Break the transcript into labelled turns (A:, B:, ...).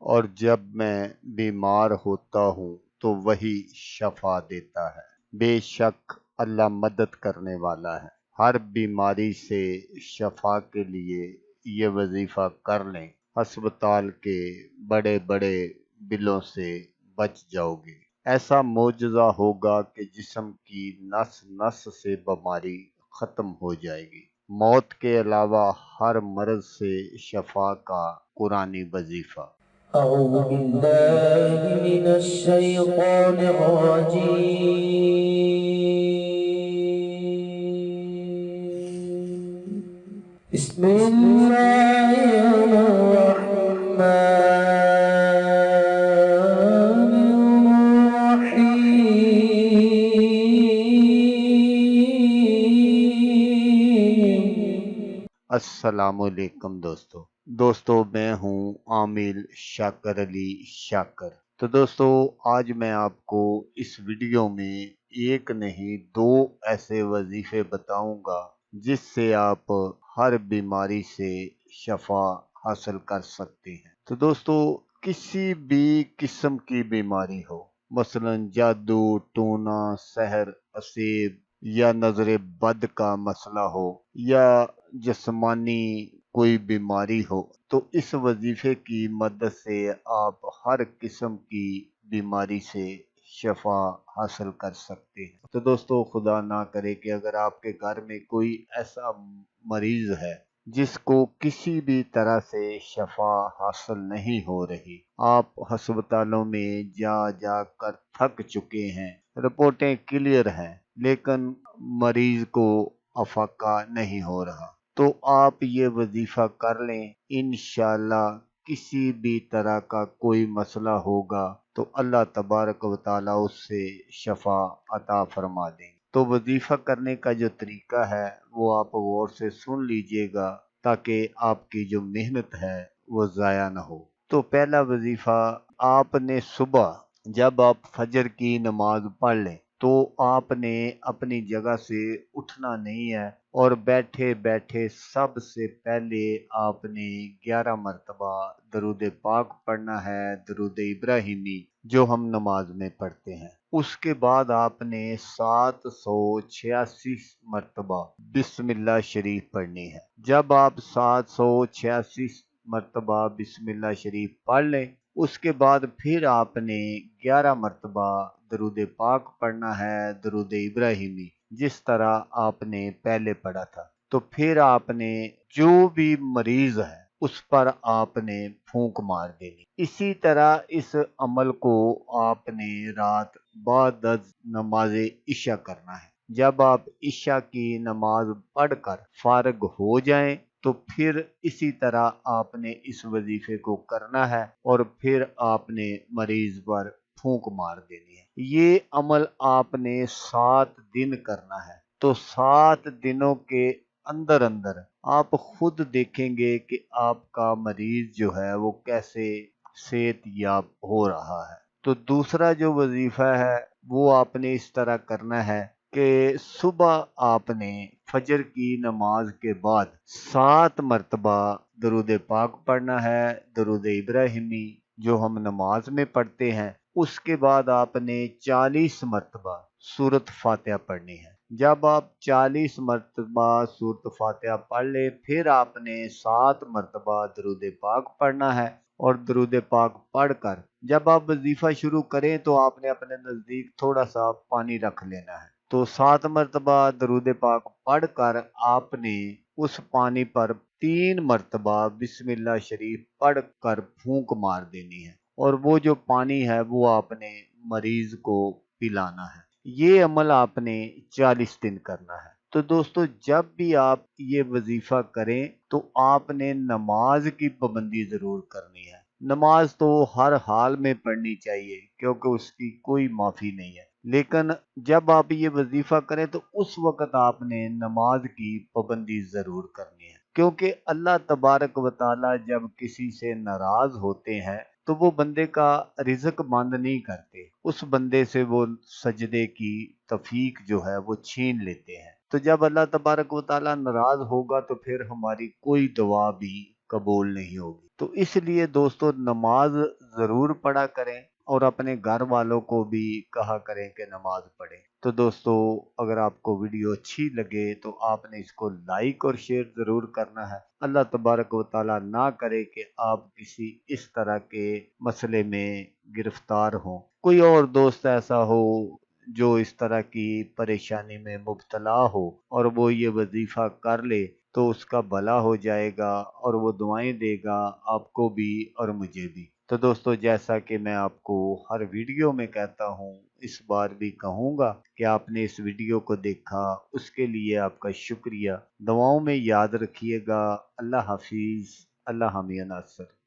A: اور جب میں بیمار ہوتا ہوں تو وہی شفا دیتا ہے۔ بے شک اللہ مدد کرنے والا ہے۔ ہر بیماری سے شفا کے لیے یہ وظیفہ کر لیں، ہسپتال کے بڑے بڑے بلوں سے بچ جاؤ گے۔ ایسا معجزہ ہوگا کہ جسم کی نس نس سے بیماری ختم ہو جائے گی۔ موت کے علاوہ ہر مرض سے شفا کا قرآنی وظیفہ۔
B: أعوذ بالله من الشيطان الرجيم. بسم الله الرحمن الرحيم.
A: السلام علیکم دوستو میں ہوں عامل شاکر علی شاکر۔ تو دوستو آج میں آپ کو اس ویڈیو میں ایک نہیں دو ایسے وظیفے بتاؤں گا جس سے آپ ہر بیماری سے شفا حاصل کر سکتے ہیں۔ تو دوستو کسی بھی قسم کی بیماری ہو، مثلا جادو ٹونا سحر اسیب یا نظر بد کا مسئلہ ہو یا جسمانی کوئی بیماری ہو، تو اس وظیفے کی مدد سے آپ ہر قسم کی بیماری سے شفا حاصل کر سکتے ہیں۔ تو دوستو خدا نہ کرے کہ اگر آپ کے گھر میں کوئی ایسا مریض ہے جس کو کسی بھی طرح سے شفا حاصل نہیں ہو رہی، آپ ہسپتالوں میں جا جا کر تھک چکے ہیں، رپورٹیں کلیئر ہیں لیکن مریض کو افاقہ نہیں ہو رہا، تو آپ یہ وظیفہ کر لیں، انشاءاللہ کسی بھی طرح کا کوئی مسئلہ ہوگا تو اللہ تبارک و تعالیٰ اس سے شفا عطا فرما دیں۔ تو وظیفہ کرنے کا جو طریقہ ہے وہ آپ غور سے سن لیجئے گا تاکہ آپ کی جو محنت ہے وہ ضائع نہ ہو۔ تو پہلا وظیفہ آپ نے صبح جب آپ فجر کی نماز پڑھ لیں تو آپ نے اپنی جگہ سے اٹھنا نہیں ہے اور بیٹھے بیٹھے سب سے پہلے آپ نے 11 مرتبہ درود پاک پڑھنا ہے، درود ابراہیمی جو ہم نماز میں پڑھتے ہیں۔ اس کے بعد آپ نے 786 مرتبہ بسم اللہ شریف پڑھنی ہے۔ جب آپ 786 مرتبہ بسم اللہ شریف پڑھ لیں، اس کے بعد پھر آپ نے 11 مرتبہ درود پاک پڑھنا ہے، درود ابراہیمی جس طرح آپ نے پہلے پڑھا تھا۔ تو پھر آپ نے جو بھی مریض ہے اس پر آپ نے پھونک مار دینی۔ اسی طرح اس عمل کو آپ نے رات بعد از نماز عشاء کرنا ہے۔ جب آپ عشاء کی نماز پڑھ کر فارغ ہو جائیں تو پھر اسی طرح آپ نے اس وظیفے کو کرنا ہے اور پھر آپ نے مریض پر پھونک مار دینی ہے۔ یہ عمل آپ نے 7 دن کرنا ہے۔ تو 7 دنوں کے اندر آپ خود دیکھیں گے کہ آپ کا مریض جو ہے وہ کیسے صحت یاب ہو رہا ہے۔ تو دوسرا جو وظیفہ ہے وہ آپ نے اس طرح کرنا ہے کہ صبح آپ نے فجر کی نماز کے بعد 7 مرتبہ درود پاک پڑھنا ہے، درود ابراہیمی جو ہم نماز میں پڑھتے ہیں۔ اس کے بعد آپ نے 40 مرتبہ سورۃ فاتحہ پڑھنی ہے۔ جب آپ 40 مرتبہ سورۃ فاتحہ پڑھ لیں پھر آپ نے 7 مرتبہ درود پاک پڑھنا ہے اور درود پاک پڑھ کر جب آپ وظیفہ شروع کریں تو آپ نے اپنے نزدیک تھوڑا سا پانی رکھ لینا ہے۔ تو 7 مرتبہ درود پاک پڑھ کر آپ نے اس پانی پر 3 مرتبہ بسم اللہ شریف پڑھ کر پھونک مار دینی ہے اور وہ جو پانی ہے وہ آپ نے مریض کو پلانا ہے۔ یہ عمل آپ نے 40 دن کرنا ہے۔ تو دوستو جب بھی آپ یہ وظیفہ کریں تو آپ نے نماز کی پابندی ضرور کرنی ہے۔ نماز تو ہر حال میں پڑھنی چاہیے کیونکہ اس کی کوئی معافی نہیں ہے، لیکن جب آپ یہ وظیفہ کریں تو اس وقت آپ نے نماز کی پابندی ضرور کرنی ہے، کیونکہ اللہ تبارک و تعالی جب کسی سے ناراض ہوتے ہیں تو وہ بندے کا رزق بند نہیں کرتے، اس بندے سے وہ سجدے کی توفیق جو ہے وہ چھین لیتے ہیں۔ تو جب اللہ تبارک و تعالی ناراض ہوگا تو پھر ہماری کوئی دعا بھی قبول نہیں ہوگی۔ تو اس لیے دوستو نماز ضرور پڑھا کریں اور اپنے گھر والوں کو بھی کہا کریں کہ نماز پڑھیں۔ تو دوستو اگر آپ کو ویڈیو اچھی لگے تو آپ نے اس کو لائک اور شیئر ضرور کرنا ہے۔ اللہ تبارک و تعالیٰ نہ کرے کہ آپ کسی اس طرح کے مسئلے میں گرفتار ہوں۔ کوئی اور دوست ایسا ہو جو اس طرح کی پریشانی میں مبتلا ہو اور وہ یہ وظیفہ کر لے تو اس کا بھلا ہو جائے گا اور وہ دعائیں دے گا آپ کو بھی اور مجھے بھی۔ تو دوستو جیسا کہ میں آپ کو ہر ویڈیو میں کہتا ہوں اس بار بھی کہوں گا کہ آپ نے اس ویڈیو کو دیکھا اس کے لیے آپ کا شکریہ۔ دعاؤں میں یاد رکھیے گا۔ اللہ حافظ۔ اللہ حامی ناصر۔